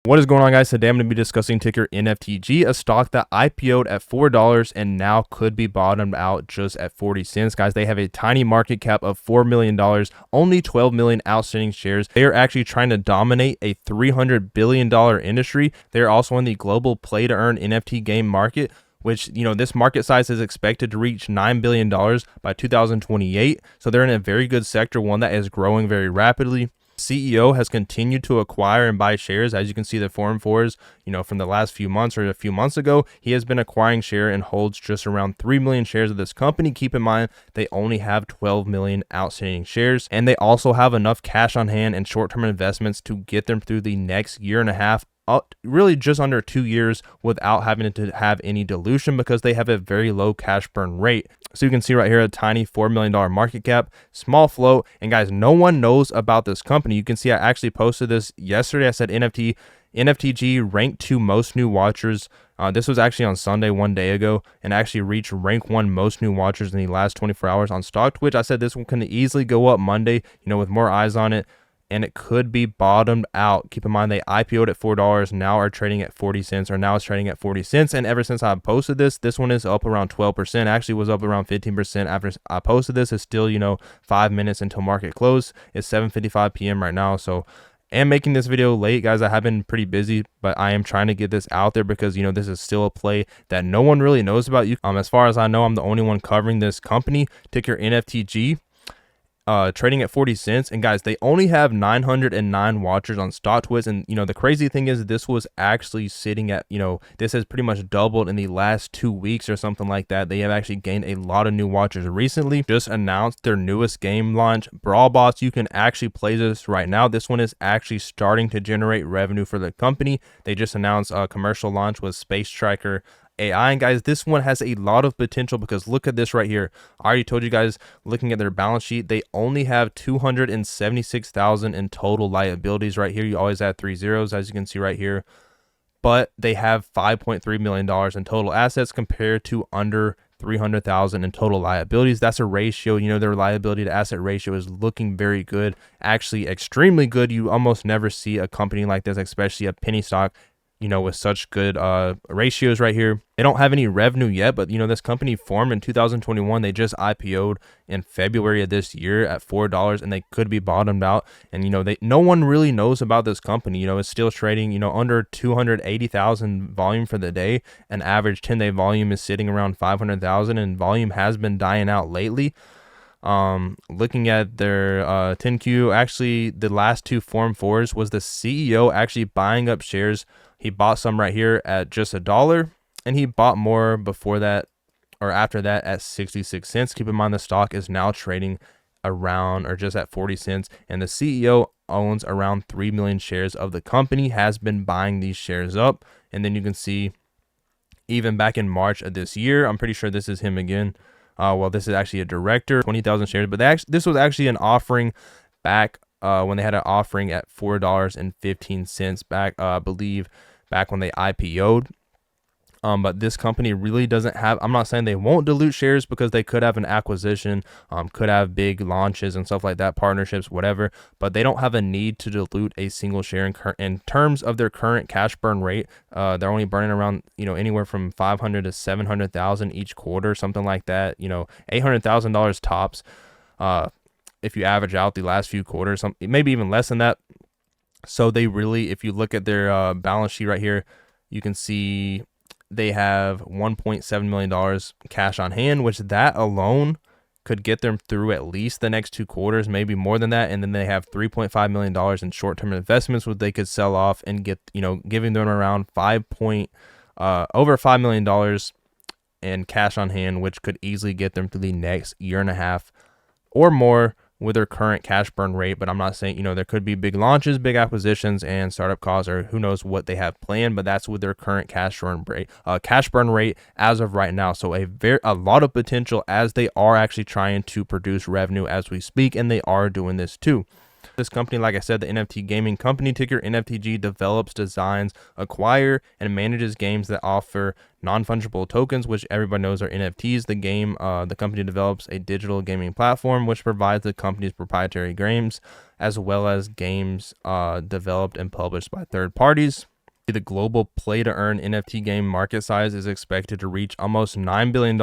What is going on, guys? Today I'm going to be discussing ticker NFTG, a stock that IPO'd at $4 and now could be bottomed out just at 40 cents. Guys, they have a tiny market cap of $4 million, only 12 million outstanding shares. They are actually trying to dominate a $300 billion industry. They're also in the global play to earn NFT game market, which, this market size is expected to reach $9 billion by 2028. So they're in a very good sector, one that is growing very rapidly. CEO has continued to acquire and buy shares. As you can see, the Form 4s, from the last few months or a few months ago, he has been acquiring share and holds just around 3 million shares of this company. Keep in mind, they only have 12 million outstanding shares, and they also have enough cash on hand and short-term investments to get them through the next year and a half, really just under 2 years, without having to have any dilution because they have a very low cash burn rate. So you can see right here a tiny $4 million market cap, small float, and guys, no one knows about this company. You can see I actually posted this yesterday. I said NFTG ranked 2 most new watchers. This was actually on Sunday, 1 day ago, and actually reached rank 1 most new watchers in the last 24 hours on Stock Twitch. I said this one can easily go up Monday, with more eyes on it, and it could be bottomed out. Keep in mind, they IPO'd at $4, now are trading at 40 cents, or now it's trading at 40 cents. And ever since I posted this one is up around 12%. Actually was up around 15% after I posted this. It's still, 5 minutes until market close. It's 7:55 p.m. right now. So I am making this video late, guys. I have been pretty busy, but I am trying to get this out there because, this is still a play that no one really knows about. As far as I know, I'm the only one covering this company, ticker NFTG. Trading at 40 cents, and guys, they only have 909 watchers on Stock Twitch. And the crazy thing is, this was actually sitting at, this has pretty much doubled in the last 2 weeks or something like that. They have actually gained a lot of new watchers recently. Just announced their newest game launch, Brawl Bots. You can actually play this right now. This one is actually starting to generate revenue for the company. They just announced a commercial launch with Space Striker AI, and guys, this one has a lot of potential because look at this right here. I already told you guys, looking at their balance sheet, they only have 276,000 in total liabilities right here. You always add 3 zeros, as you can see right here, but they have $5.3 million in total assets compared to under 300,000 in total liabilities. That's a ratio, their liability to asset ratio is looking very good, actually extremely good. You almost never see a company like this, especially a penny stock, with such good ratios right here. They don't have any revenue yet, but this company formed in 2021. They just IPO'd in February of this year at $4, and they could be bottomed out. And no one really knows about this company. It's still trading under 280,000 volume for the day. An average 10-day volume is sitting around 500,000, and volume has been dying out lately. Looking at their 10Q, actually the last 2 Form 4s was the CEO actually buying up shares. He bought some right here at just $1, and he bought more before that or after that at 66 cents. Keep in mind, the stock is now trading around or just at 40 cents, and the CEO owns around 3 million shares of the company, has been buying these shares up. And then you can see even back in March of this year, I'm pretty sure this is him again. Well, this is actually a director, 20,000 shares, but this was actually an offering back when they had an offering at $4.15 back, I believe, back when they IPO'd. But this company really doesn't have, I'm not saying they won't dilute shares because they could have an acquisition, could have big launches and stuff like that, partnerships, whatever, but they don't have a need to dilute a single share in terms of their current cash burn rate. They're only burning around, anywhere from 500 to 700,000 each quarter, something like that, $800,000 tops. If you average out the last few quarters, maybe even less than that. So they really, if you look at their balance sheet right here, you can see they have $1.7 million cash on hand, which that alone could get them through at least the next 2 quarters, maybe more than that. And then they have $3.5 million in short-term investments, which they could sell off and get, giving them around over $5 million in cash on hand, which could easily get them through the next year and a half or more with their current cash burn rate. But I'm not saying, there could be big launches, big acquisitions, and startup costs, or who knows what they have planned, but that's with their current cash burn rate as of right now. So a lot of potential, as they are actually trying to produce revenue as we speak, and they are doing this too. This company, like I said, the NFT gaming company, ticker NFTG, develops, designs, acquire, and manages games that offer non-fungible tokens, which everybody knows are NFTs. The company develops a digital gaming platform which provides the company's proprietary games, as well as games developed and published by third parties. The global play to earn NFT game market size is expected to reach almost $9 billion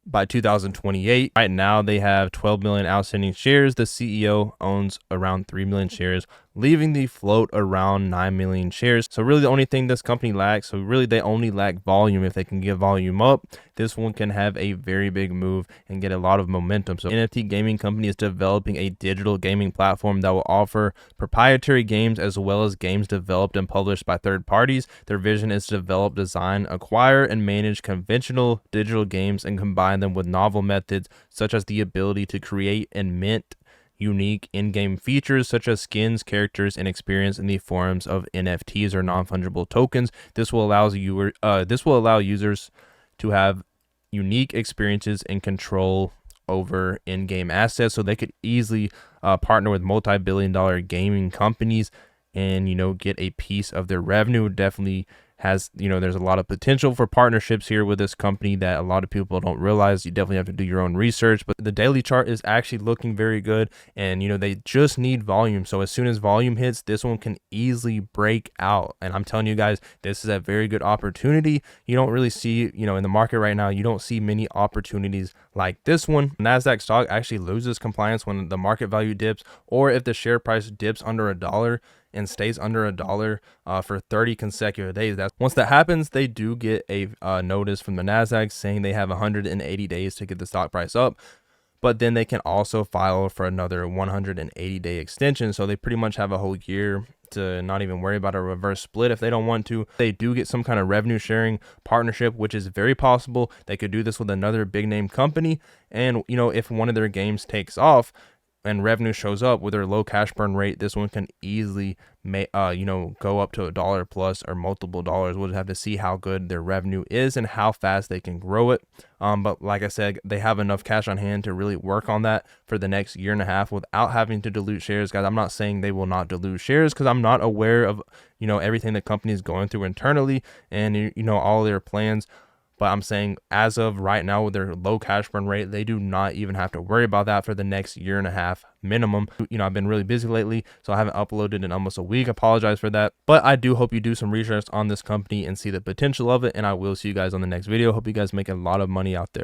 by 2028. Right now, they have 12 million outstanding shares. The CEO owns around 3 million shares, leaving the float around 9 million shares. So really the only thing this company lacks, so really they only lack volume. If they can get volume up, this one can have a very big move and get a lot of momentum. So NFT gaming company is developing a digital gaming platform that will offer proprietary games as well as games developed and published by third parties. Their vision is to develop, design, acquire, and manage conventional digital games and combine them with novel methods such as the ability to create and mint unique in-game features such as skins, characters, and experience in the forms of NFTs or non-fungible tokens. This will allow users to have unique experiences and control over in-game assets, so they could easily partner with multi-billion-dollar gaming companies and get a piece of their revenue. Definitely has, there's a lot of potential for partnerships here with this company that a lot of people don't realize. You definitely have to do your own research, but the daily chart is actually looking very good, and they just need volume. So as soon as volume hits, this one can easily break out, and I'm telling you guys, this is a very good opportunity. You don't really see, in the market right now, you don't see many opportunities like this one. Nasdaq stock actually loses compliance when the market value dips, or if the share price dips under $1 and stays under $1 for 30 consecutive days. Once that happens, they do get a notice from the Nasdaq saying they have 180 days to get the stock price up. But then they can also file for another 180-day extension. So they pretty much have a whole year to not even worry about a reverse split if they don't want to. They do get some kind of revenue sharing partnership, which is very possible. They could do this with another big name company. And, if one of their games takes off and revenue shows up with their low cash burn rate, this one can easily go up to $1 plus or multiple dollars. We'll just have to see how good their revenue is and how fast they can grow it. But like I said, they have enough cash on hand to really work on that for the next year and a half without having to dilute shares. Guys, I'm not saying they will not dilute shares because I'm not aware of everything the company is going through internally and all their plans. But I'm saying as of right now with their low cash burn rate, they do not even have to worry about that for the next year and a half minimum. I've been really busy lately, so I haven't uploaded in almost a week. I apologize for that. But I do hope you do some research on this company and see the potential of it. And I will see you guys on the next video. Hope you guys make a lot of money out there.